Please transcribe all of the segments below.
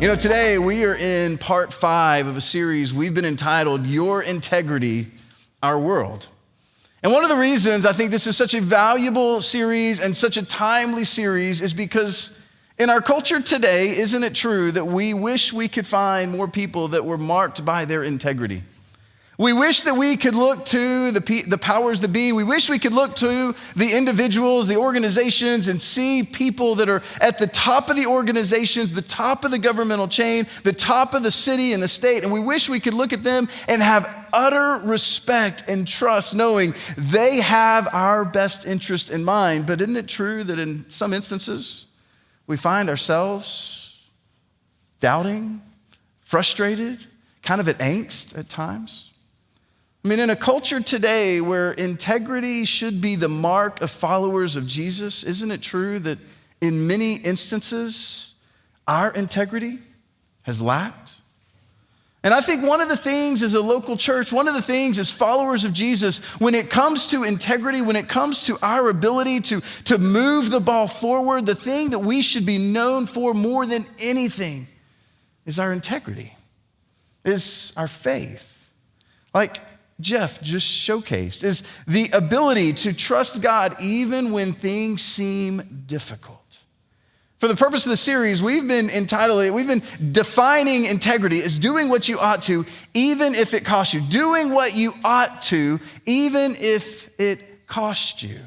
You know, today we are in part 5 of a series we've been entitled, Your Integrity, Our World. And one of the reasons I think this is such a valuable series and such a timely series is because in our culture today, isn't it true that we wish we could find more people that were marked by their integrity? We wish that we could look to the powers that be. We wish we could look to the individuals, the organizations, and see people that are at the top of the organizations, the top of the governmental chain, the top of the city and the state. And we wish we could look at them and have utter respect and trust, knowing they have our best interest in mind. But isn't it true that in some instances, we find ourselves doubting, frustrated, kind of at angst at times? I mean, in a culture today where integrity should be the mark of followers of Jesus, isn't it true that in many instances, our integrity has lacked? And I think one of the things as a local church, one of the things as followers of Jesus, when it comes to integrity, when it comes to our ability to move the ball forward, the thing that we should be known for more than anything is our integrity, is our faith. Like Jeff just showcased, is the ability to trust God even when things seem difficult. For the purpose of the series, we've been defining integrity as doing what you ought to, even if it costs you. Doing what you ought to, even if it costs you.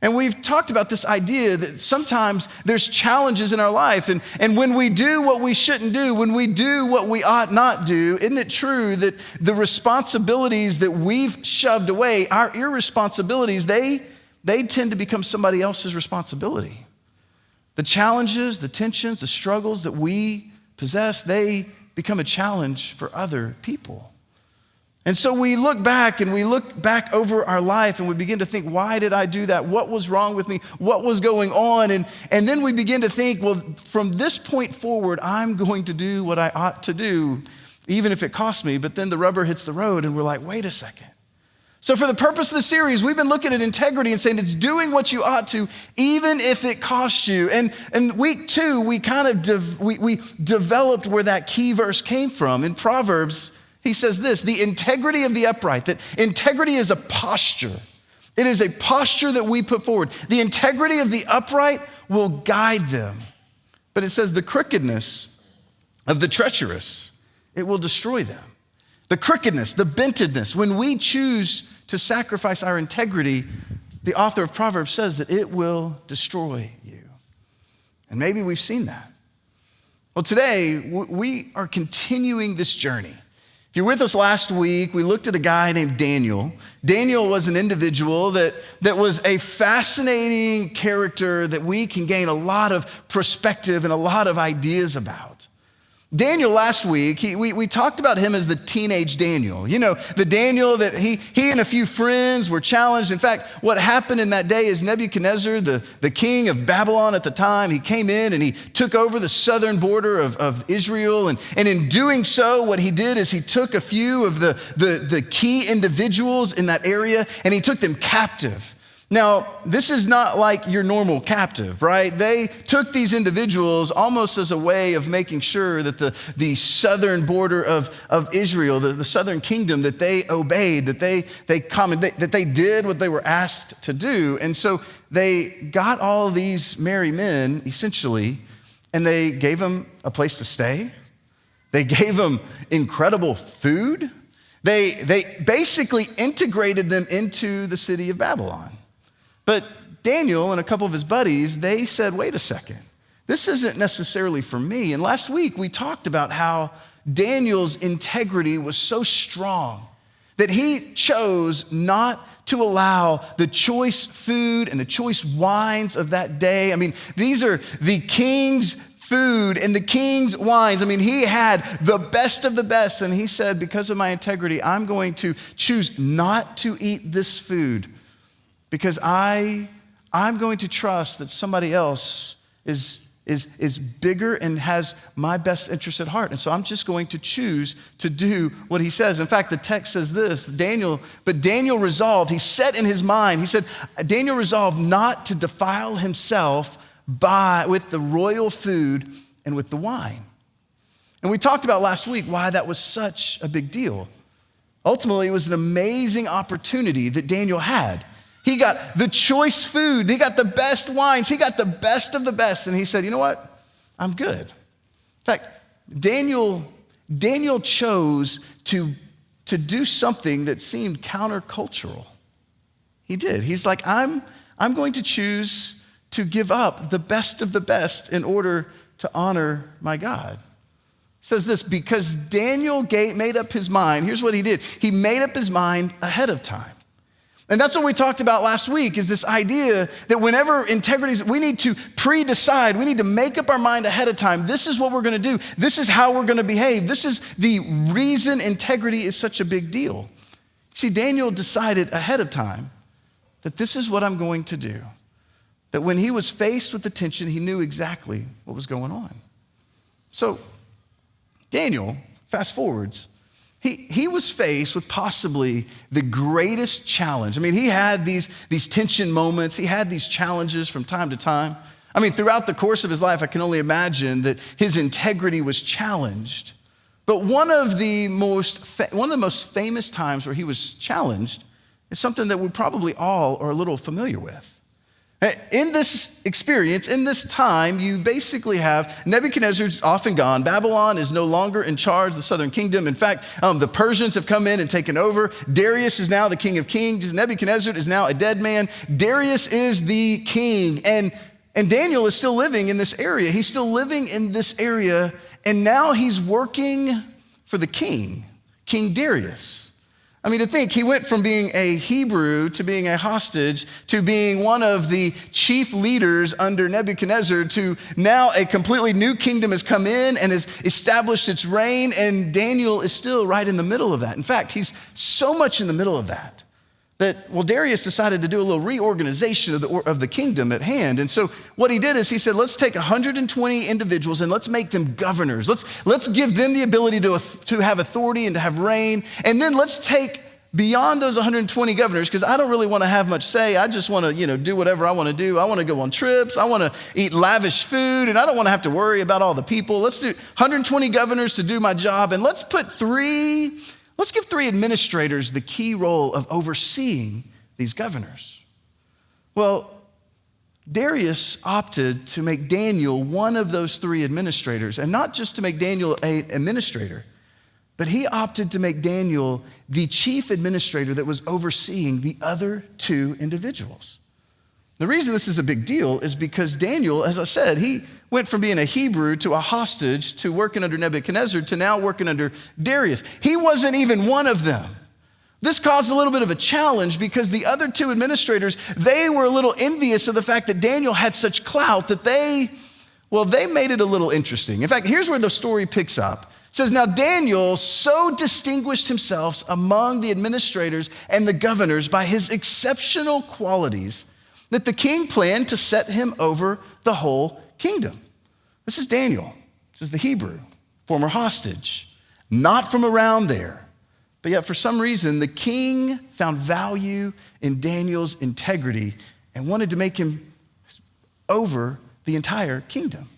And we've talked about this idea that sometimes there's challenges in our life, and when we do what we shouldn't do, when we do what we ought not do, isn't it true that the responsibilities that we've shoved away, our irresponsibilities, they tend to become somebody else's responsibility. The challenges, the tensions, the struggles that we possess, they become a challenge for other people. And so we look back over our life and we begin to think, why did I do that? What was wrong with me? What was going on? And then we begin to think, well, from this point forward, I'm going to do what I ought to do, even if it costs me. But then the rubber hits the road and we're like, wait a second. So for the purpose of the series, we've been looking at integrity and saying it's doing what you ought to, even if it costs you. And week 2, we developed where that key verse came from. In Proverbs, he says this, the integrity of the upright, that integrity is a posture. It is a posture that we put forward. The integrity of the upright will guide them. But it says the crookedness of the treacherous, it will destroy them. The crookedness, the bentedness, when we choose to sacrifice our integrity, the author of Proverbs says that it will destroy you. And maybe we've seen that. Well, today, we are continuing this journey. If you're with us last week, we looked at a guy named Daniel. Daniel was an individual that was a fascinating character that we can gain a lot of perspective and a lot of ideas about. Daniel last week, we talked about him as the teenage Daniel. You know, the Daniel that he and a few friends were challenged. In fact, what happened in that day is Nebuchadnezzar, the king of Babylon at the time, he came in and he took over the southern border of Israel. And in doing so, what he did is he took a few of the key individuals in that area and he took them captive. Now, this is not like your normal captive, right? They took these individuals almost as a way of making sure that the southern border of Israel, the southern kingdom, that they obeyed, that they did what they were asked to do. And so they got all these merry men, essentially, and they gave them a place to stay. They gave them incredible food. They basically integrated them into the city of Babylon. But Daniel and a couple of his buddies, they said, wait a second, this isn't necessarily for me. And last week we talked about how Daniel's integrity was so strong that he chose not to allow the choice food and the choice wines of that day. I mean, these are the king's food and the king's wines. I mean, he had the best of the best. And he said, because of my integrity, I'm going to choose not to eat this food because I'm going to trust that somebody else is bigger and has my best interest at heart. And so I'm just going to choose to do what he says. In fact, the text says this, Daniel resolved, he set in his mind, he said, Daniel resolved not to defile himself with the royal food and with the wine. And we talked about last week why that was such a big deal. Ultimately, it was an amazing opportunity that Daniel had. He got the choice food. He got the best wines. He got the best of the best. And he said, you know what? I'm good. In fact, Daniel chose to do something that seemed countercultural. He did. He's like, I'm going to choose to give up the best of the best in order to honor my God. It says this, because Daniel made up his mind. Here's what he did. He made up his mind ahead of time. And that's what we talked about last week, is this idea that whenever integrity, we need to pre-decide, we need to make up our mind ahead of time. This is what we're gonna do. This is how we're gonna behave. This is the reason integrity is such a big deal. See, Daniel decided ahead of time that this is what I'm going to do. That when he was faced with the tension, he knew exactly what was going on. So Daniel, fast forwards, He was faced with possibly the greatest challenge. I mean, he had these tension moments. He had these challenges from time to time. I mean, throughout the course of his life, I can only imagine that his integrity was challenged. But one of the most famous times where he was challenged is something that we probably all are a little familiar with. In this experience, in this time, you basically have Nebuchadnezzar's off and gone. Babylon is no longer in charge of the southern kingdom. In fact, the Persians have come in and taken over. Darius is now the king of kings. Nebuchadnezzar is now a dead man. Darius is the king. And Daniel is still living in this area. He's still living in this area. And now he's working for the king, King Darius. I mean, to think, he went from being a Hebrew to being a hostage to being one of the chief leaders under Nebuchadnezzar to now a completely new kingdom has come in and has established its reign, and Daniel is still right in the middle of that. In fact, he's so much in the middle of that Darius decided to do a little reorganization of the kingdom at hand. And so what he did is he said, let's take 120 individuals and let's make them governors. Let's give them the ability to have authority and to have reign. And then let's take beyond those 120 governors, because I don't really want to have much say. I just want to, do whatever I want to do. I want to go on trips. I want to eat lavish food, and I don't want to have to worry about all the people. Let's do 120 governors to do my job, and let's give three administrators the key role of overseeing these governors. Well, Darius opted to make Daniel one of those three administrators, and not just to make Daniel an administrator, but he opted to make Daniel the chief administrator that was overseeing the other two individuals. The reason this is a big deal is because Daniel, as I said, he went from being a Hebrew to a hostage to working under Nebuchadnezzar to now working under Darius. He wasn't even one of them. This caused a little bit of a challenge because the other two administrators, they were a little envious of the fact that Daniel had such clout that they made it a little interesting. In fact, here's where the story picks up. It says, now Daniel so distinguished himself among the administrators and the governors by his exceptional qualities that the king planned to set him over the whole kingdom. This is Daniel. This is the Hebrew, former hostage, not from around there. But yet for some reason, the king found value in Daniel's integrity and wanted to make him over the entire kingdom.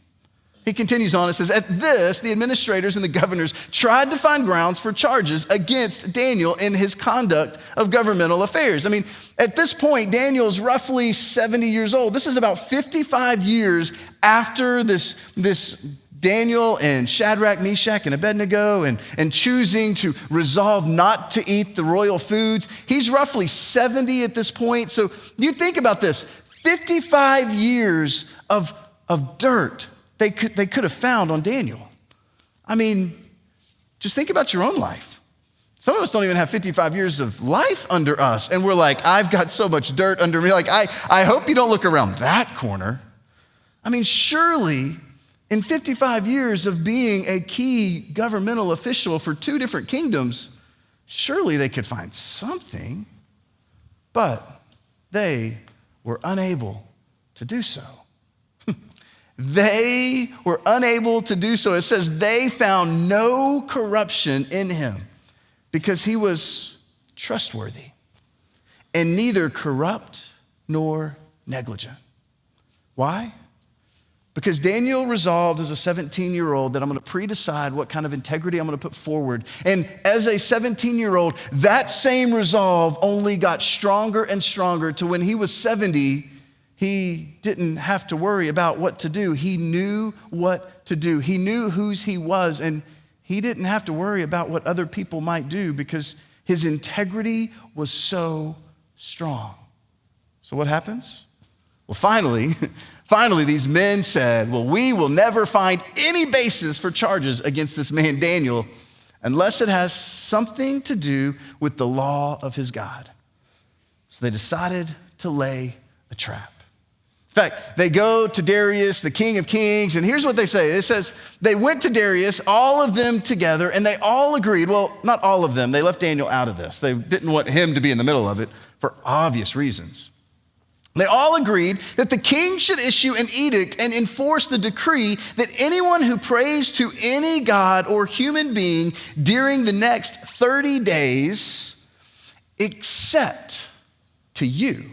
He continues on and says, at this, the administrators and the governors tried to find grounds for charges against Daniel in his conduct of governmental affairs. I mean, at this point, Daniel's roughly 70 years old. This is about 55 years after this Daniel and Shadrach, Meshach, and Abednego and choosing to resolve not to eat the royal foods. He's roughly 70 at this point. So you think about this, 55 years of dirt they could have found on Daniel. I mean, just think about your own life. Some of us don't even have 55 years of life under us, and we're like, I've got so much dirt under me. Like, I hope you don't look around that corner. I mean, surely In 55 years of being a key governmental official for two different kingdoms, surely they could find something, but they were unable to do so. They were unable to do so. It says they found no corruption in him because he was trustworthy and neither corrupt nor negligent. Why? Because Daniel resolved as a 17-year-old that I'm going to pre-decide what kind of integrity I'm going to put forward. And as a 17-year-old, that same resolve only got stronger and stronger to when he was 70, he didn't have to worry about what to do. He knew what to do. He knew whose he was, and he didn't have to worry about what other people might do because his integrity was so strong. So what happens? Well, finally, these men said, well, we will never find any basis for charges against this man Daniel unless it has something to do with the law of his God. So they decided to lay a trap. In fact, they go to Darius, the king of kings, and here's what they say. It says, they went to Darius, all of them together, and they all agreed. Well, not all of them. They left Daniel out of this. They didn't want him to be in the middle of it for obvious reasons. They all agreed that the king should issue an edict and enforce the decree that anyone who prays to any god or human being during the next 30 days, except to you,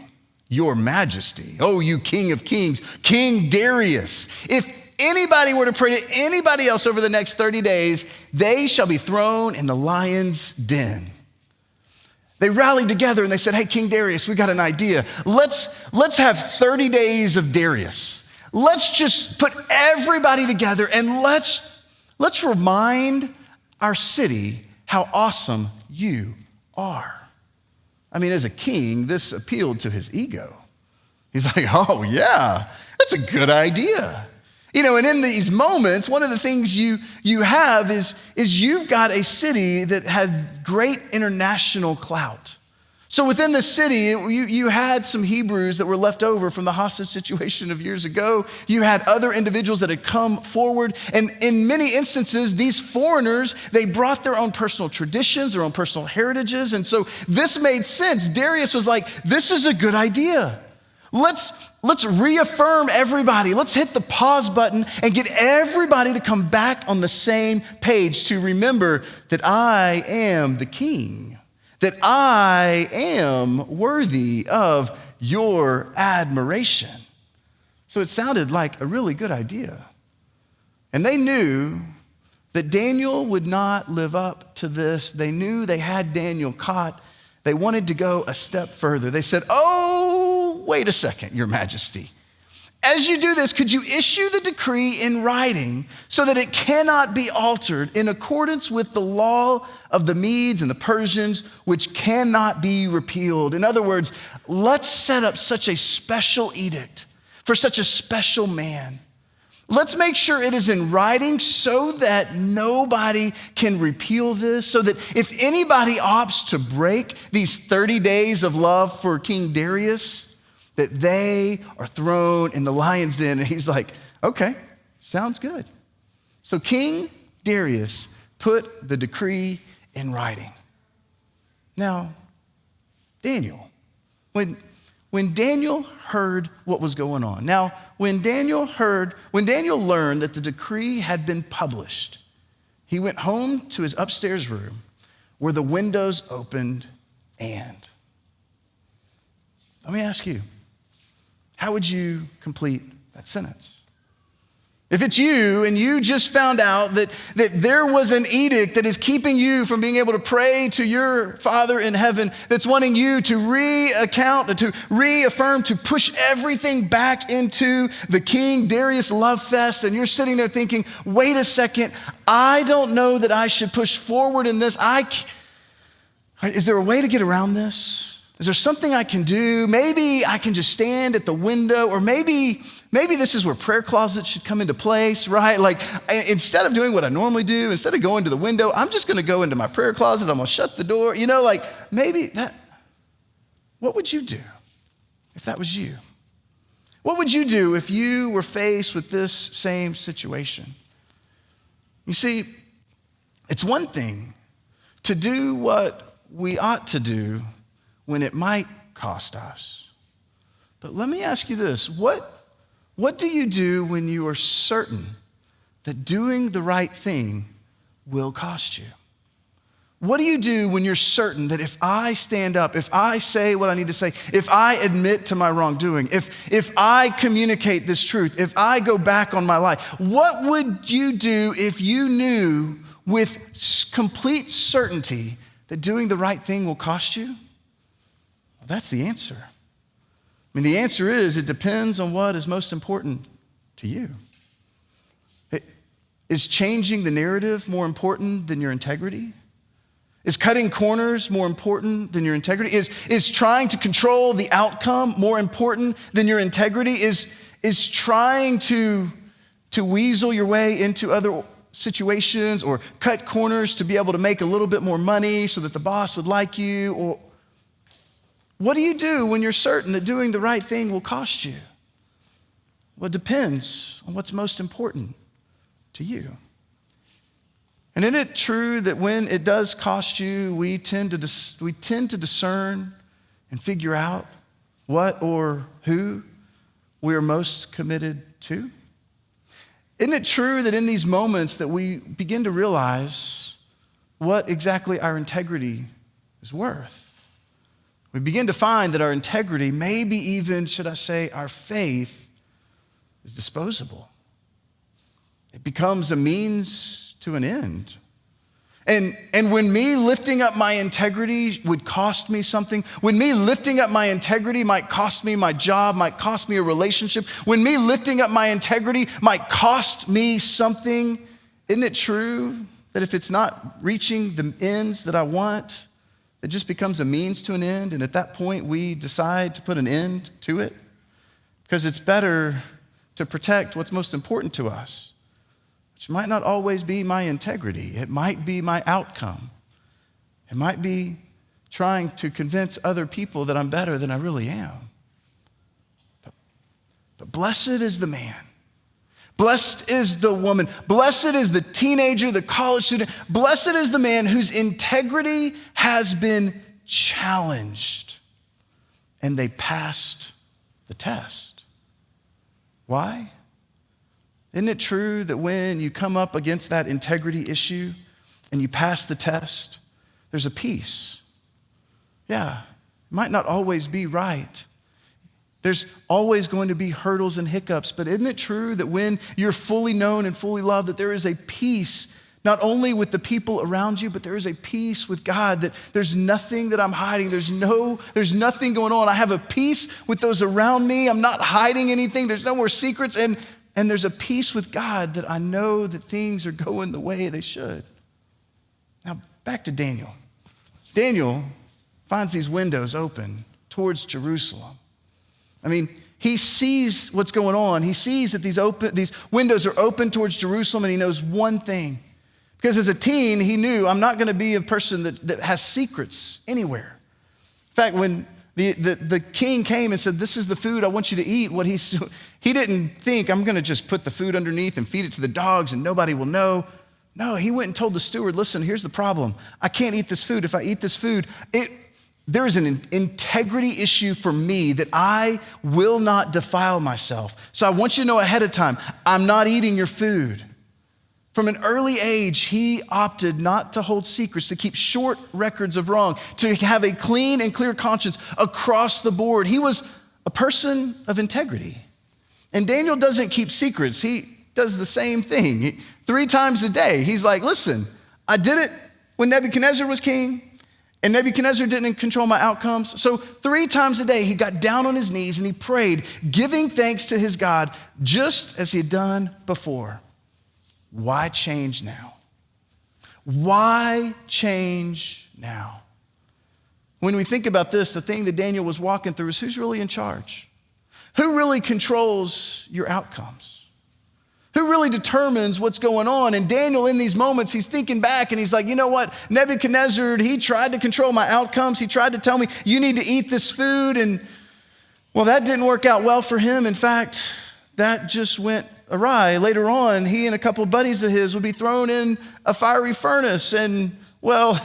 your majesty, oh, you king of kings, King Darius. If anybody were to pray to anybody else over the next 30 days, they shall be thrown in the lion's den. They rallied together and they said, hey, King Darius, we got an idea. Let's have 30 days of Darius. Let's just put everybody together and let's remind our city how awesome you are. I mean, as a king, this appealed to his ego. He's like, oh yeah, that's a good idea. You know, and in these moments, one of the things you have is you've got a city that had great international clout. So within the city, you had some Hebrews that were left over from the hostage situation of years ago. You had other individuals that had come forward. And in many instances, these foreigners, they brought their own personal traditions, their own personal heritages. And so this made sense. Darius was like, this is a good idea. Let's reaffirm everybody. Let's hit the pause button and get everybody to come back on the same page to remember that I am the king, that I am worthy of your admiration. So it sounded like a really good idea. And they knew that Daniel would not live up to this. They knew they had Daniel caught. They wanted to go a step further. They said, oh, wait a second, Your Majesty. As you do this, could you issue the decree in writing so that it cannot be altered in accordance with the law of the Medes and the Persians, which cannot be repealed? In other words, let's set up such a special edict for such a special man. Let's make sure it is in writing so that nobody can repeal this, so that if anybody opts to break these 30 days of love for King Darius, that they are thrown in the lion's den. And he's like, okay, sounds good. So King Darius put the decree in writing. Now, Daniel, when Daniel heard what was going on, when Daniel learned that the decree had been published, he went home to his upstairs room where the windows opened and. Let me ask you, how would you complete that sentence? If it's you and you just found out that there was an edict that is keeping you from being able to pray to your Father in heaven, that's wanting you to to reaffirm, to push everything back into the King Darius love fest, and you're sitting there thinking, wait a second, I don't know that I should push forward in this. Is there a way to get around this? Is there something I can do? Maybe I can just stand at the window, or maybe this is where prayer closets should come into place, right? Like, instead of doing what I normally do, instead of going to the window, I'm just going to go into my prayer closet. I'm going to shut the door. You know, like, maybe that, what would you do if that was you? What would you do if you were faced with this same situation? You see, it's one thing to do what we ought to do when it might cost us. But let me ask you this, what do you do when you are certain that doing the right thing will cost you? What do you do when you're certain that if I stand up, if I say what I need to say, if I admit to my wrongdoing, if I communicate this truth, if I go back on my life, what would you do if you knew with complete certainty that doing the right thing will cost you? Well, that's the answer. I mean, the answer is it depends on what is most important to you. Is changing the narrative more important than your integrity? Is cutting corners more important than your integrity? Is trying to control the outcome more important than your integrity? Is trying to weasel your way into other situations or cut corners to be able to make a little bit more money so that the boss would like you? Or what do you do when you're certain that doing the right thing will cost you? Well, it depends on what's most important to you. And isn't it true that when it does cost you, we tend to discern and figure out what or who we are most committed to? Isn't it true that in these moments that we begin to realize what exactly our integrity is worth? We begin to find that our integrity, maybe even, should I say, our faith, is disposable. It becomes a means to an end. And when me lifting up my integrity would cost me something, when me lifting up my integrity might cost me my job, might cost me a relationship, when me lifting up my integrity might cost me something, isn't it true that if it's not reaching the ends that I want, it just becomes a means to an end, and at that point we decide to put an end to it? Because it's better to protect what's most important to us, which might not always be my integrity. It might be my outcome. It might be trying to convince other people that I'm better than I really am. But blessed is the man. Blessed is the woman. Blessed is the teenager, the college student. Blessed is the man whose integrity has been challenged and they passed the test. Why? Isn't it true that when you come up against that integrity issue and you pass the test, there's a peace? Yeah, it might not always be right. There's always going to be hurdles and hiccups, but isn't it true that when you're fully known and fully loved, that there is a peace, not only with the people around you, but there is a peace with God, that there's nothing that I'm hiding. There's nothing going on. I have a peace with those around me. I'm not hiding anything. There's no more secrets. And there's a peace with God that I know that things are going the way they should. Now, back to Daniel. Daniel finds these windows open towards Jerusalem. I mean, he sees what's going on. He sees that these windows are open towards Jerusalem, and he knows one thing. Because as a teen, he knew, I'm not going to be a person that has secrets anywhere. In fact, when the king came and said, this is the food I want you to eat, he didn't think, I'm going to just put the food underneath and feed it to the dogs and nobody will know. No, he went and told the steward, listen, here's the problem. I can't eat this food. If I eat this food, there is an integrity issue for me that I will not defile myself. So I want you to know ahead of time, I'm not eating your food. From an early age, he opted not to hold secrets, to keep short records of wrong, to have a clean and clear conscience across the board. He was a person of integrity. And Daniel doesn't keep secrets. He does the same thing. 3 times a day, he's like, listen, I did it when Nebuchadnezzar was king, and Nebuchadnezzar didn't control my outcomes. So 3 times a day, he got down on his knees and he prayed, giving thanks to his God, just as he had done before. Why change now? Why change now? When we think about this, the thing that Daniel was walking through is who's really in charge? Who really controls your outcomes? Who really determines what's going on? And Daniel, in these moments, he's thinking back and he's like, you know what? Nebuchadnezzar, he tried to control my outcomes. He tried to tell me, you need to eat this food. And Well, that didn't work out well for him. In fact, that just went awry. Later on, he and a couple of buddies of his would be thrown in a fiery furnace. And, well,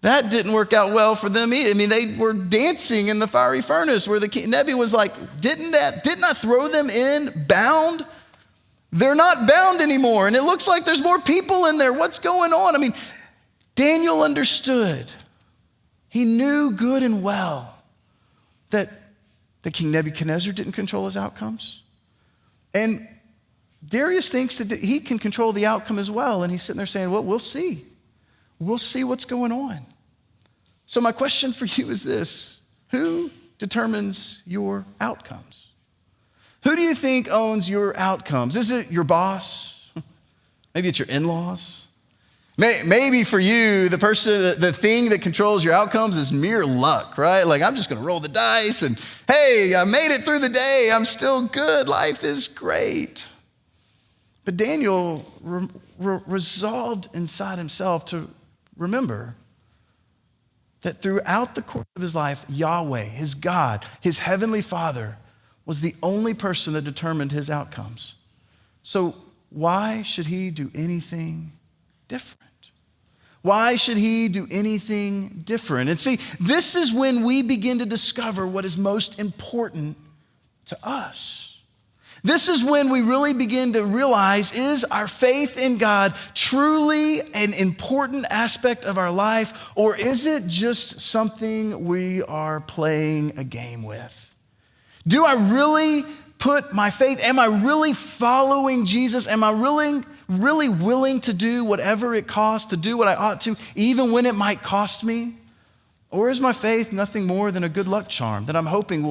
that didn't work out well for them either. I mean, they were dancing in the fiery furnace where the king, Nebi was like, didn't I throw them in bound? They're not bound anymore. And it looks like there's more people in there. What's going on? I mean, Daniel understood. He knew good and well that King Nebuchadnezzar didn't control his outcomes. And Darius thinks that he can control the outcome as well. And he's sitting there saying, well, we'll see. We'll see what's going on. So my question for you is this: who determines your outcomes? Who do you think owns your outcomes? Is it your boss? Maybe it's your in-laws. Maybe for you, the thing that controls your outcomes is mere luck, right? Like, I'm just going to roll the dice and, hey, I made it through the day. I'm still good. Life is great. But Daniel resolved inside himself to remember that throughout the course of his life, Yahweh, his God, his heavenly Father, was the only person that determined his outcomes. So why should he do anything different? Why should he do anything different? And see, this is when we begin to discover what is most important to us. This is when we really begin to realize, is our faith in God truly an important aspect of our life, or is it just something we are playing a game with? Do I really put my faith, am I really following Jesus? Am I really willing to do whatever it costs, to do what I ought to, even when it might cost me? Or is my faith nothing more than a good luck charm that I'm hoping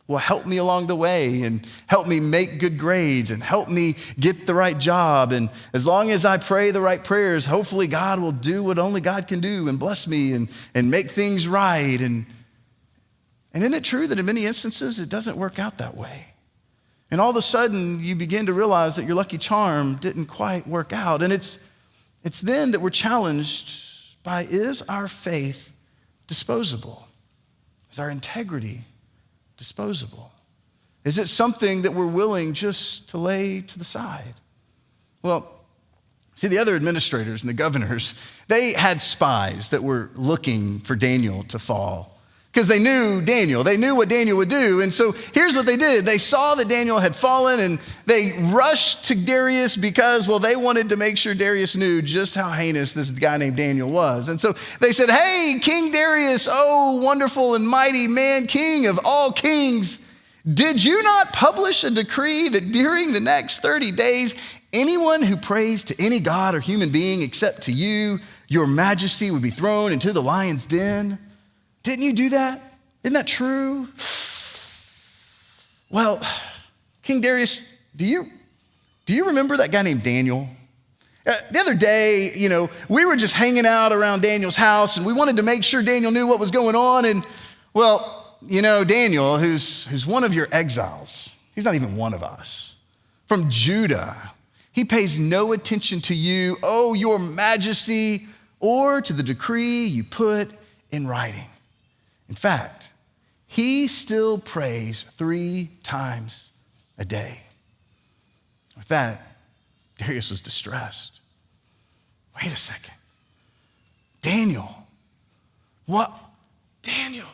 will help me along the way and help me make good grades and help me get the right job? And as long as I pray the right prayers, hopefully God will do what only God can do and bless me and make things right. And isn't it true that in many instances it doesn't work out that way? And all of a sudden you begin to realize that your lucky charm didn't quite work out. And it's then that we're challenged by, is our faith disposable? Is our integrity disposable? Is it something that we're willing just to lay to the side? Well, see, the other administrators and the governors, they had spies that were looking for Daniel to fall because they knew Daniel. They knew what Daniel would do. And so here's what they did. They saw that Daniel had fallen and they rushed to Darius because, well, they wanted to make sure Darius knew just how heinous this guy named Daniel was. And so they said, hey, King Darius, oh, wonderful and mighty man, king of all kings, did you not publish a decree that during the next 30 days, anyone who prays to any god or human being except to you, your majesty, would be thrown into the lion's den? Didn't you do that? Isn't that true? Well, King Darius, do you remember that guy named Daniel? The other day, we were just hanging out around Daniel's house and we wanted to make sure Daniel knew what was going on. And well, Daniel, who's one of your exiles, he's not even one of us, from Judah, he pays no attention to you, oh, your majesty, or to the decree you put in writing. In fact, he still prays 3 times a day. With that, Darius was distressed. Wait a second. Daniel. What? Daniel.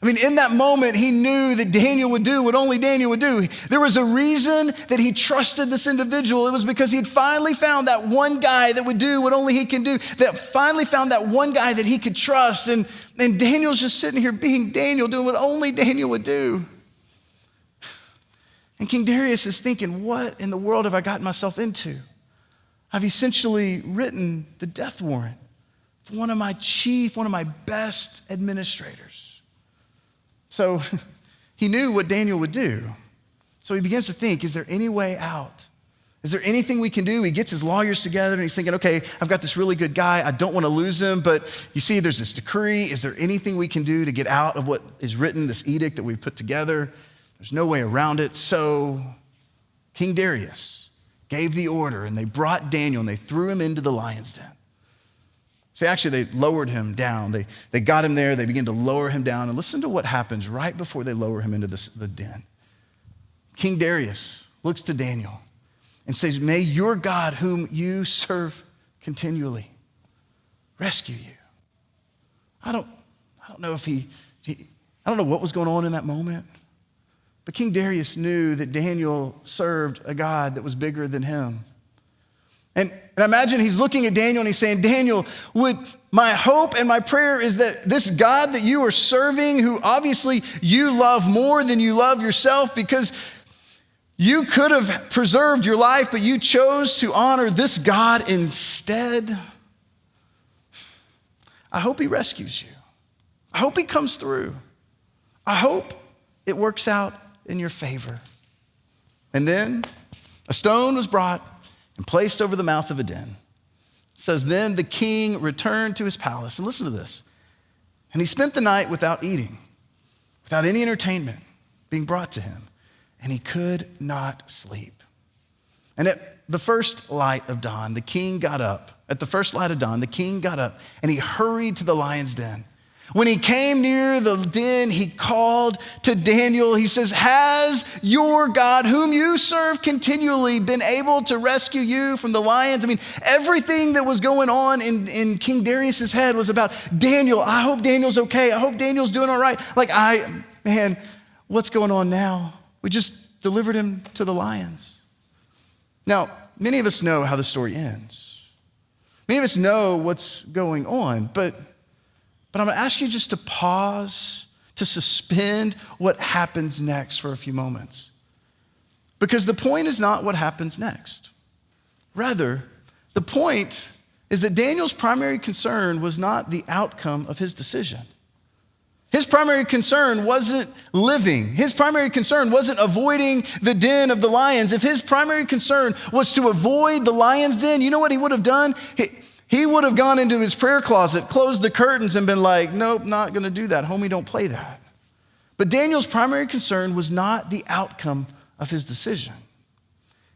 I mean, in that moment, he knew that Daniel would do what only Daniel would do. There was a reason that he trusted this individual. It was because he had finally found that one guy that would do what only he can do, that finally found that one guy that he could trust. And Daniel's just sitting here being Daniel, doing what only Daniel would do. And King Darius is thinking, what in the world have I gotten myself into? I've essentially written the death warrant for one of my best administrators. So he knew what Daniel would do. So he begins to think, is there any way out? Is there anything we can do? He gets his lawyers together and he's thinking, okay, I've got this really good guy. I don't want to lose him, but you see, there's this decree. Is there anything we can do to get out of what is written, this edict that we've put together? There's no way around it. So King Darius gave the order and they brought Daniel and they threw him into the lion's den. See, actually, they lowered him down. They got him there. They began to lower him down. And listen to what happens right before they lower him into the den. King Darius looks to Daniel and says, may your God, whom you serve continually, rescue you. I don't know if I don't know what was going on in that moment, but King Darius knew that Daniel served a God that was bigger than him. And I imagine he's looking at Daniel and he's saying, Daniel, my hope and my prayer is that this God that you are serving, who obviously you love more than you love yourself, because you could have preserved your life, but you chose to honor this God instead. I hope he rescues you. I hope he comes through. I hope it works out in your favor. And then a stone was brought and placed over the mouth of a den. It says, then the king returned to his palace. And listen to this. And he spent the night without eating, without any entertainment being brought to him. And he could not sleep. And at the first light of dawn, the king got up. At the first light of dawn, the king got up and he hurried to the lion's den. When he came near the den, he called to Daniel. He says, has your God, whom you serve continually, been able to rescue you from the lions? I mean, everything that was going on in King Darius's head was about Daniel. I hope Daniel's okay. I hope Daniel's doing all right. Man, what's going on now? We just delivered him to the lions. Now, many of us know how the story ends. Many of us know what's going on, but I'm going to ask you just to pause, to suspend what happens next for a few moments. Because the point is not what happens next. Rather, the point is that Daniel's primary concern was not the outcome of his decision. His primary concern wasn't living. His primary concern wasn't avoiding the den of the lions. If his primary concern was to avoid the lion's den, you know what he would have done? He would have gone into his prayer closet, closed the curtains, and been like, nope, not going to do that. Homie, don't play that. But Daniel's primary concern was not the outcome of his decision.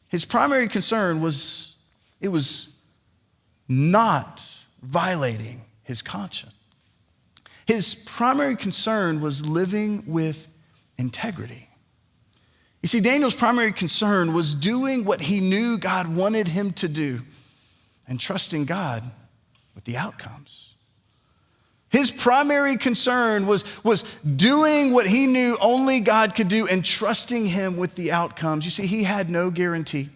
His primary concern was, it was not violating his conscience. His primary concern was living with integrity. You see, Daniel's primary concern was doing what he knew God wanted him to do and trusting God with the outcomes. His primary concern was doing what he knew only God could do and trusting him with the outcomes. You see, he had no guarantee.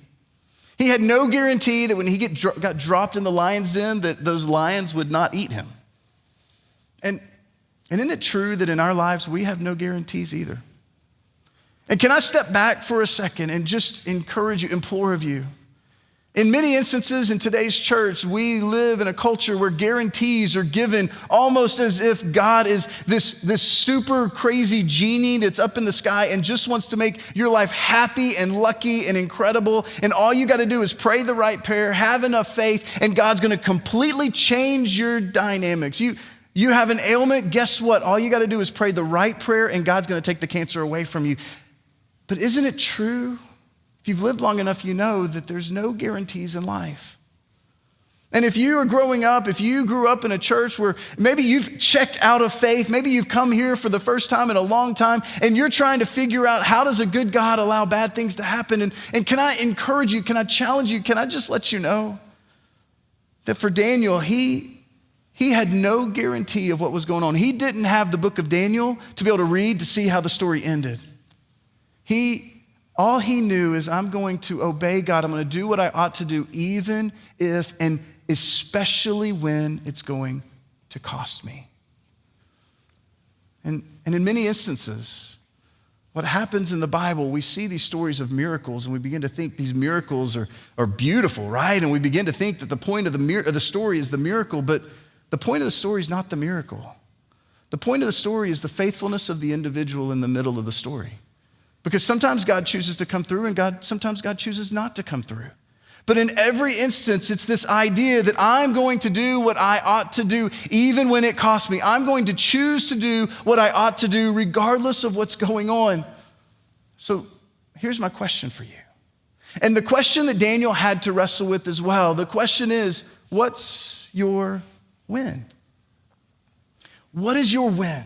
He had no guarantee that when he got dropped in the lion's den, that those lions would not eat him. And isn't it true that in our lives, we have no guarantees either? And can I step back for a second and just encourage you, implore of you? In many instances in today's church, we live in a culture where guarantees are given almost as if God is this super crazy genie that's up in the sky and just wants to make your life happy and lucky and incredible. And all you got to do is pray the right prayer, have enough faith, and God's going to completely change your dynamics. You have an ailment, guess what? All you got to do is pray the right prayer and God's going to take the cancer away from you. But isn't it true? If you've lived long enough, you know that there's no guarantees in life. And if you are growing up, if you grew up in a church where maybe you've checked out of faith, maybe you've come here for the first time in a long time, and you're trying to figure out how does a good God allow bad things to happen? And can I encourage you? Can I challenge you? Can I just let you know that for Daniel, he had no guarantee of what was going on. He didn't have the book of Daniel to be able to read to see how the story ended. All he knew is I'm going to obey God. I'm going to do what I ought to do, even if, and especially when it's going to cost me. And in many instances, what happens in the Bible, we see these stories of miracles and we begin to think these miracles are beautiful, right? And we begin to think that the point of the story is the miracle, but the point of the story is not the miracle. The point of the story is the faithfulness of the individual in the middle of the story. Because sometimes God chooses to come through and sometimes God chooses not to come through. But in every instance, it's this idea that I'm going to do what I ought to do, even when it costs me. I'm going to choose to do what I ought to do, regardless of what's going on. So here's my question for you. And the question that Daniel had to wrestle with as well, the question is, what's your win? What is your win?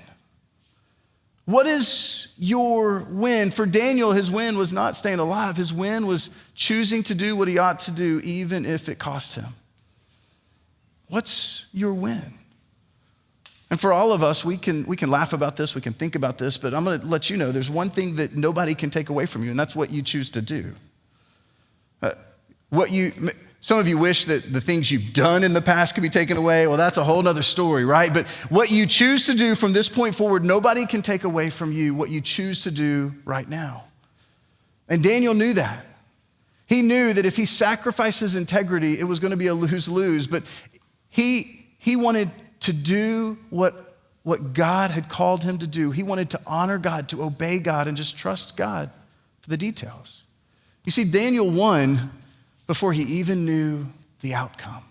What is your win? For Daniel, his win was not staying alive. His win was choosing to do what he ought to do, even if it cost him. What's your win? And for all of us, we can laugh about this, we can think about this, but I'm going to let you know there's one thing that nobody can take away from you, and that's what you choose to do. Some of you wish that the things you've done in the past could be taken away. Well, that's a whole nother story, right? But what you choose to do from this point forward, nobody can take away from you what you choose to do right now. And Daniel knew that. He knew that if he sacrificed his integrity, it was going to be a lose-lose. But he wanted to do what God had called him to do. He wanted to honor God, to obey God, and just trust God for the details. You see, Daniel won before he even knew the outcome.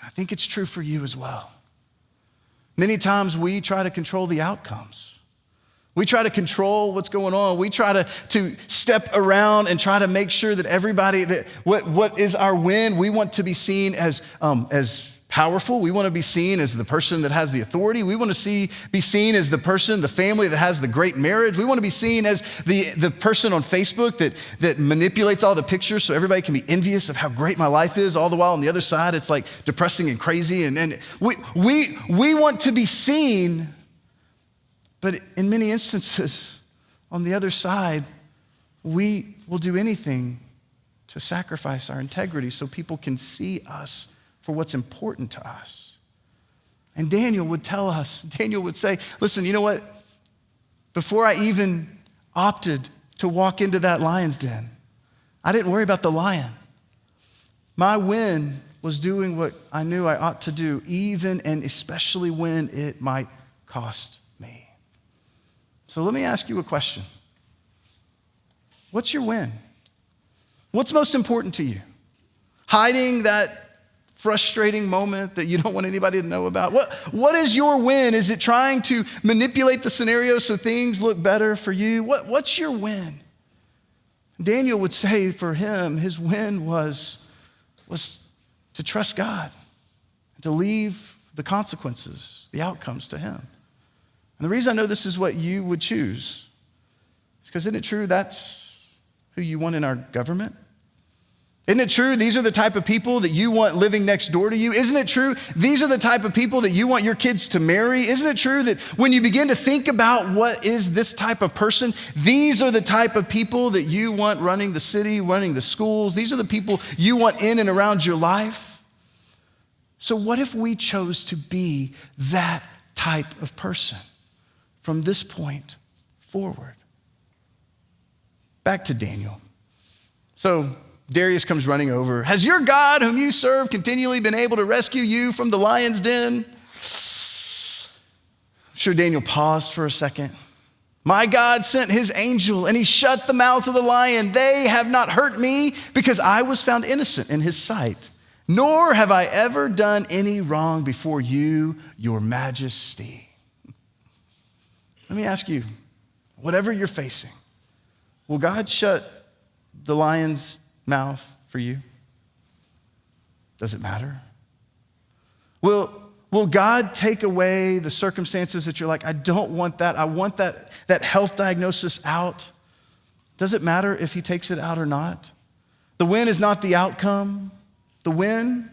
I think it's true for you as well. Many times we try to control the outcomes. We try to control what's going on. We try to step around and try to make sure that everybody, that what is our win? We want to be seen as powerful. We want to be seen as the person that has the authority. We want to be seen as the person, the family that has the great marriage. We want to be seen as the person on Facebook that manipulates all the pictures so everybody can be envious of how great my life is, all the while on the other side it's like depressing and crazy. And we want to be seen, but in many instances on the other side, we will do anything to sacrifice our integrity so people can see us for what's important to us. And Daniel would tell us, Daniel would say, listen, you know what? Before I even opted to walk into that lion's den, I didn't worry about the lion. My win was doing what I knew I ought to do, even and especially when it might cost me. So let me ask you a question. What's your win? What's most important to you? Hiding that frustrating moment that you don't want anybody to know about? What is your win? Is it trying to manipulate the scenario so things look better for you? What's your win? Daniel would say for him, his win was to trust God, to leave the consequences, the outcomes to him. And the reason I know this is what you would choose is because isn't it true that's who you want in our government? Isn't it true these are the type of people that you want living next door to you? Isn't it true these are the type of people that you want your kids to marry? Isn't it true that when you begin to think about what is this type of person, these are the type of people that you want running the city, running the schools? These are the people you want in and around your life? So what if we chose to be that type of person from this point forward? Back to Daniel. So Darius comes running over. Has your God, whom you serve, continually been able to rescue you from the lion's den? I'm sure Daniel paused for a second. My God sent his angel and he shut the mouths of the lion. They have not hurt me because I was found innocent in his sight, nor have I ever done any wrong before you, your majesty. Let me ask you, whatever you're facing, will God shut the lion's mouth for you? Does it matter? Will God take away the circumstances that you're like, I don't want that. I want that health diagnosis out. Does it matter if he takes it out or not? The win is not the outcome. The win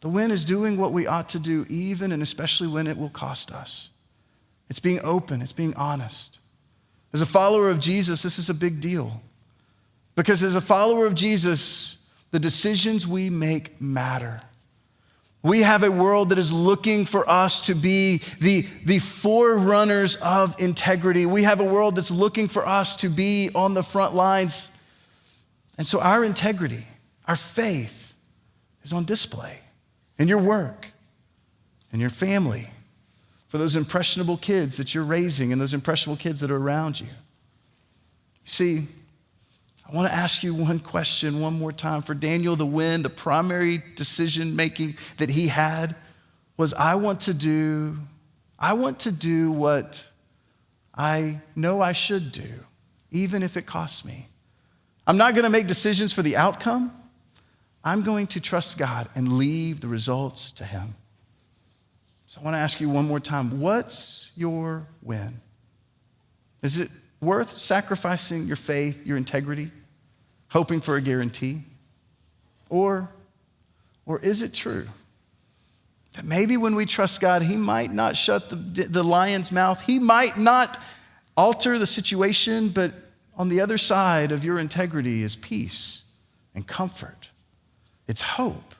is doing what we ought to do, even and especially when it will cost us. It's being open. It's being honest. As a follower of Jesus, this is a big deal. Because as a follower of Jesus, the decisions we make matter. We have a world that is looking for us to be the forerunners of integrity. We have a world that's looking for us to be on the front lines. And so our integrity, our faith is on display in your work, in your family, for those impressionable kids that you're raising and those impressionable kids that are around you. See, I want to ask you one question one more time. For Daniel, the win, the primary decision making that he had was, I want to do what I know I should do, even if it costs me. I'm not going to make decisions for the outcome. I'm going to trust God and leave the results to him. So I want to ask you one more time, what's your win? Is it worth sacrificing your faith, your integrity, hoping for a guarantee? Or is it true that maybe when we trust God, he might not shut the lion's mouth, he might not alter the situation, but on the other side of your integrity is peace and comfort. It's hope.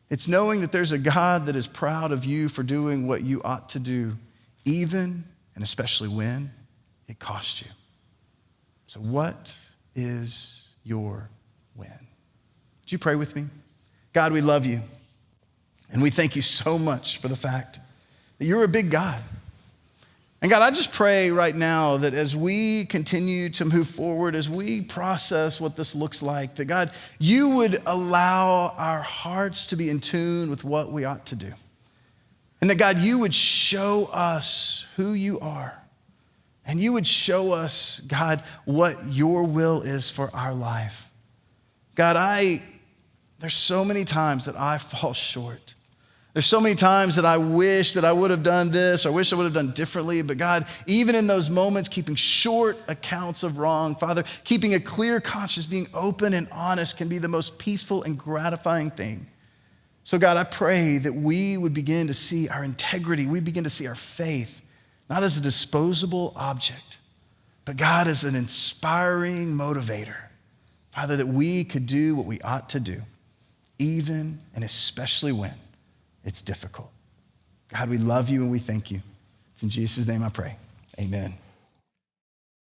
It's knowing that there's a God that is proud of you for doing what you ought to do, even and especially when it costs you. So what is your win? Would you pray with me? God, we love you. And we thank you so much for the fact that you're a big God. And God, I just pray right now that as we continue to move forward, as we process what this looks like, that God, you would allow our hearts to be in tune with what we ought to do. And that God, you would show us who you are. And you would show us, God, what your will is for our life. God, there's so many times that I fall short. There's so many times that I wish that I would have done this, or wish I would have done differently. But God, even in those moments, keeping short accounts of wrong, Father, keeping a clear conscience, being open and honest can be the most peaceful and gratifying thing. So God, I pray that we would begin to see our integrity, we begin to see our faith, not as a disposable object, but God as an inspiring motivator. Father, that we could do what we ought to do, even and especially when it's difficult. God, we love you and we thank you. It's in Jesus' name I pray. Amen.